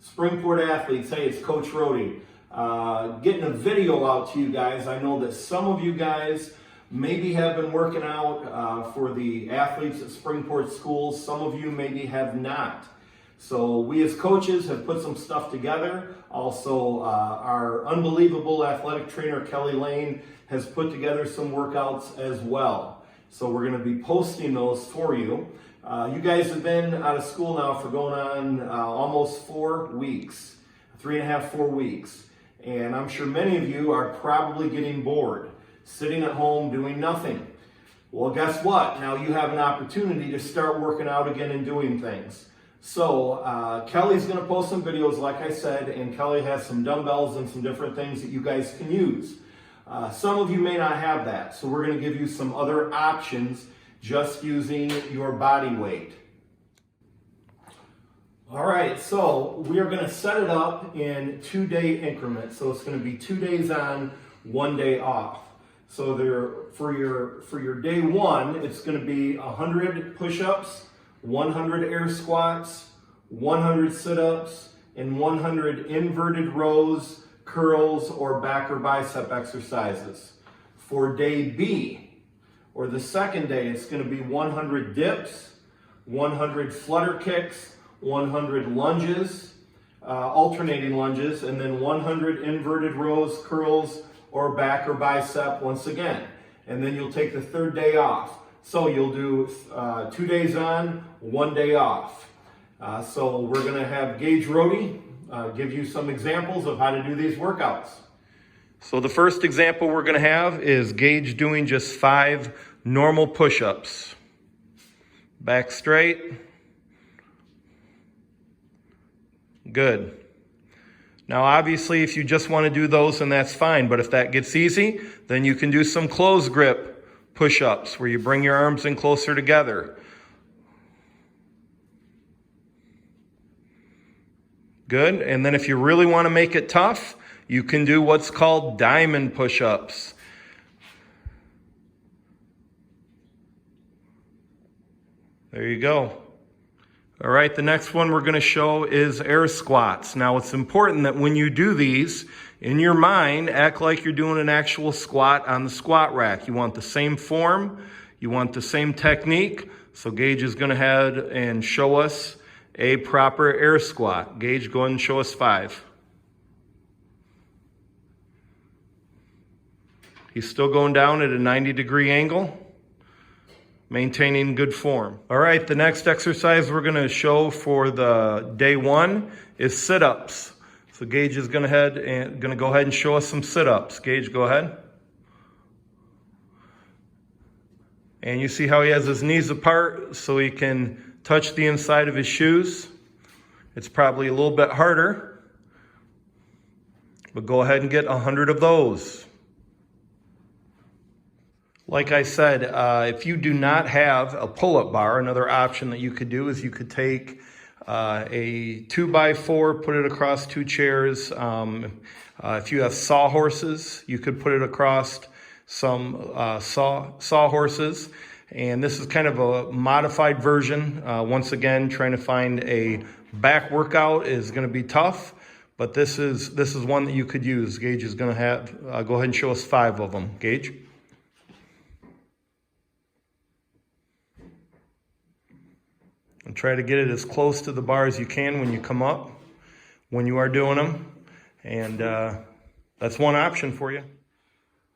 Springport athletes, hey, it's Coach Rohde. Getting a video out to you guys. I know that some of you guys maybe have been working out for the athletes at Springport schools. Some of you maybe have not. So we as coaches have put some stuff together. Also, our unbelievable athletic trainer, Kelly Lane, has put together some workouts as well. So we're going to be posting those for you. You guys have been out of school now for going on almost 4 weeks, 3.5, 4 weeks. And I'm sure many of you are probably getting bored, sitting at home doing nothing. Well, guess what? Now you have an opportunity to start working out again and doing things. So Kelly's going to post some videos, like I said, and Kelly has some dumbbells and some different things that you guys can use. Some of you may not have that, so we're going to give you some other options just using your body weight. All right, so we are going to set it up in 2-day increments. So it's going to be 2 days on, 1 day off. So for your day one, it's going to be 100 push-ups, 100 air squats, 100 sit-ups, and 100 inverted rows, curls, or back or bicep exercises. For day B, or the second day, it's going to be 100 dips, 100 flutter kicks, 100 lunges, alternating lunges, and then 100 inverted rows, curls, or back or bicep once again. And then you'll take the third day off. So you'll do 2 days on, 1 day off. So we're going to have Gage Rohde give you some examples of how to do these workouts. So the first example we're going to have is Gage doing just 5 normal push-ups. Back straight. Good. Now obviously if you just want to do those, then that's fine. But if that gets easy, then you can do some close grip push-ups where you bring your arms in closer together. Good. And then if you really want to make it tough, you can do what's called diamond push-ups. There you go. All right, the next one we're going to show is air squats. Now it's important that when you do these, in your mind, act like you're doing an actual squat on the squat rack. You want the same form, you want the same technique. So Gage is going to head and show us a proper air squat. Gage, go ahead and show us 5. He's still going down at a 90-degree angle, maintaining good form. All right, the next exercise we're going to show for the day one is sit-ups. So Gage is going to go ahead and show us some sit-ups. Gage, go ahead. And you see how he has his knees apart so he can touch the inside of his shoes. It's probably a little bit harder, but go ahead and get 100 of those. Like I said, if you do not have a pull-up bar, another option that you could do is you could take a 2x4, put it across 2 chairs. If you have sawhorses, you could put it across some sawhorses. And this is kind of a modified version. Once again, trying to find a back workout is going to be tough, but this is one that you could use. Gage is going to have go ahead and show us 5 of them. Gage. And try to get it as close to the bar as you can when you come up, when you are doing them. And that's one option for you.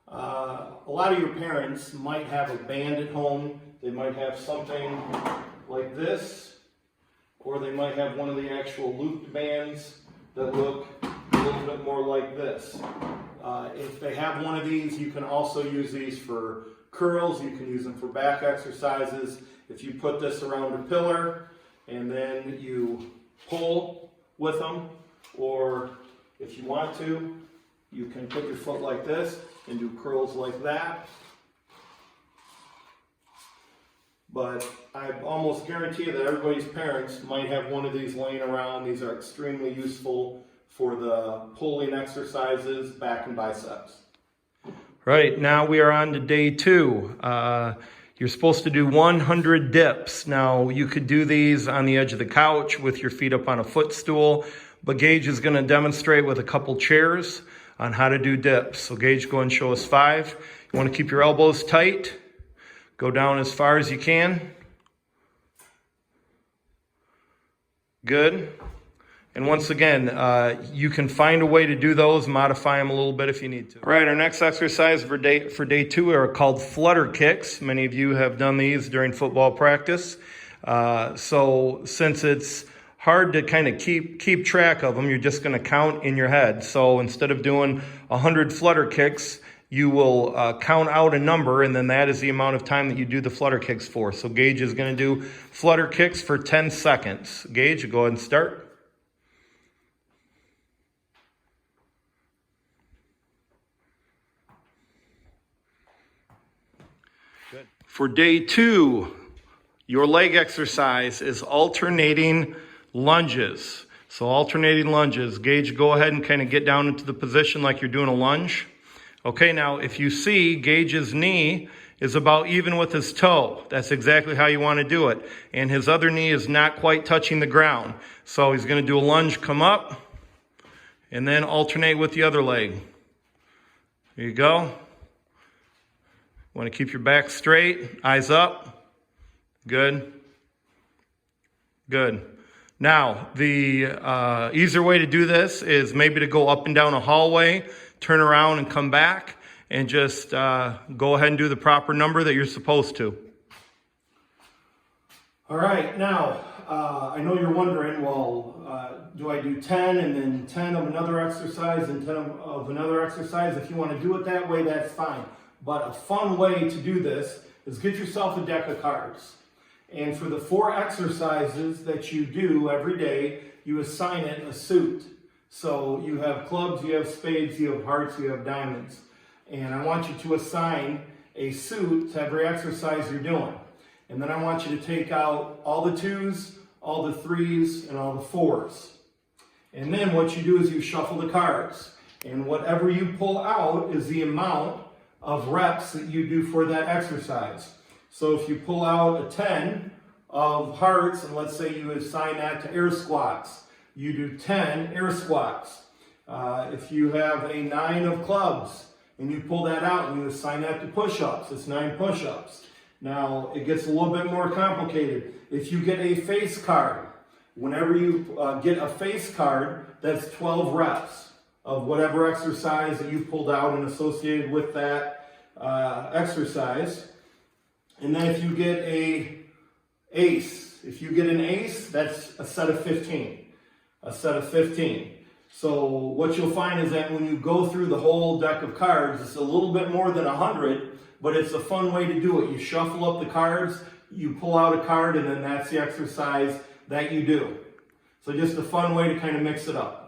A lot of your parents might have a band at home. They might have something like this, or they might have one of the actual looped bands that look a little bit more like this. If they have one of these, you can also use these for curls. You can use them for back exercises. If you put this around a pillar and then you pull with them, or if you want to, you can put your foot like this and do curls like that. But I almost guarantee that everybody's parents might have one of these laying around. These are extremely useful for the pulling exercises, back and biceps. Right, now we are on to day 2. You're supposed to do 100 dips. Now you could do these on the edge of the couch with your feet up on a footstool, but Gage is going to demonstrate with a couple chairs on how to do dips. So Gage, go and show us 5. You want to keep your elbows tight. Go down as far as you can. Good. And once again, you can find a way to do those, modify them a little bit if you need to. All right, our next exercise for day 2 are called Flutter kicks. Many of you have done these during football practice. So since it's hard to kind of keep track of them, you're just going to count in your head. So instead of doing 100 flutter kicks, you will count out a number, and then that is the amount of time that you do the flutter kicks for. So Gage is going to do flutter kicks for 10 seconds. Gage, go ahead and start. Good. For day 2, your leg exercise is alternating lunges. So alternating lunges. Gage, go ahead and kind of get down into the position like you're doing a lunge. Okay, now if you see Gage's knee is about even with his toe, that's exactly how you want to do it. And his other knee is not quite touching the ground. So he's going to do a lunge, come up, and then alternate with the other leg. There you go. Want to keep your back straight, eyes up. Good. Good. Now, the easier way to do this is maybe to go up and down a hallway, turn around and come back, and just go ahead and do the proper number that you're supposed to. All right, now, I know you're wondering, well, do I do 10 and then 10 of another exercise and 10 of another exercise? If you want to do it that way, that's fine. But a fun way to do this is get yourself a deck of cards. And for the 4 exercises that you do every day, you assign it a suit. So you have clubs, you have spades, you have hearts, you have diamonds. And I want you to assign a suit to every exercise you're doing. And then I want you to take out all the 2s, all the 3s, and all the 4s. And then what you do is you shuffle the cards. And whatever you pull out is the amount of reps that you do for that exercise. So if you pull out a 10 of hearts, and let's say you assign that to air squats, you do 10 air squats. If you have a 9 of clubs, and you pull that out and you assign that to push-ups, it's 9 push-ups. Now, it gets a little bit more complicated. If you get a face card, whenever you get a face card, that's 12 reps of whatever exercise that you pulled out and associated with that exercise. And then if you get a ace, that's a set of 15. A set of 15. So what you'll find is that when you go through the whole deck of cards, it's a little bit more than 100, but it's a fun way to do it. You shuffle up the cards, you pull out a card, and then that's the exercise that you do. So just a fun way to kind of mix it up.